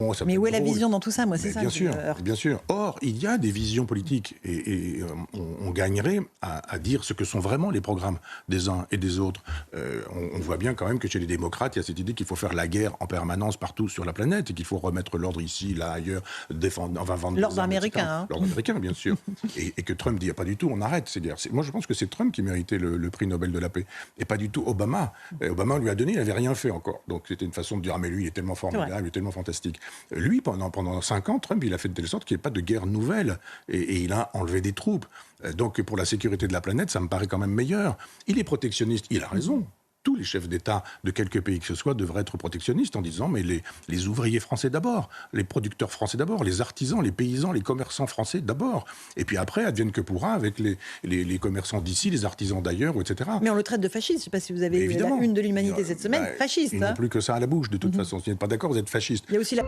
Bon, ça peut Mais être où est la drôle. vision dans tout ça? Moi, c'est Mais ça bien qui me sûr, heurte. bien sûr. Or, il y a des visions politiques et on gagnerait à dire ce que sont vraiment les programmes des uns et des autres. On voit bien quand même que chez les démocrates, il y a cette idée qu'il faut faire la guerre en permanence partout sur la planète et qu'il faut remettre l'ordre ici, là, ailleurs, défendre, enfin, vendre des L'ordre armes, etc. américain, hein. L'ordre américain, bien sûr. Et que Trump dit, il n'y a pas du tout, on arrête ces guerres. Moi, je pense que c'est Trump qui méritait le prix Nobel de la paix et pas du tout Obama. Et Obama lui a donné, il n'avait rien fait encore. Donc c'était une façon de dire, ah mais lui, il est tellement formidable, il est tellement fantastique. Lui, pendant 5 ans, Trump, il a fait de telle sorte qu'il n'y ait pas de guerre nouvelle. Et il a enlevé des troupes. Donc pour la sécurité de la planète, ça me paraît quand même meilleur. Il est protectionniste, il a raison. Tous les chefs d'État de quelque pays que ce soit devraient être protectionnistes en disant mais les ouvriers français d'abord, les producteurs français d'abord, les artisans, les paysans, les commerçants français d'abord. Et puis après, advienne que pourra avec les commerçants d'ici, les artisans d'ailleurs, etc. Mais on le traite de fasciste. Je ne sais pas si vous avez Mais lu la évidemment. une de l'Humanité cette semaine. Bah, Fasciste. ils n'ont Hein. plus que ça à la bouche, de toute façon. Si vous n'êtes pas d'accord, vous êtes fasciste. Il y a aussi la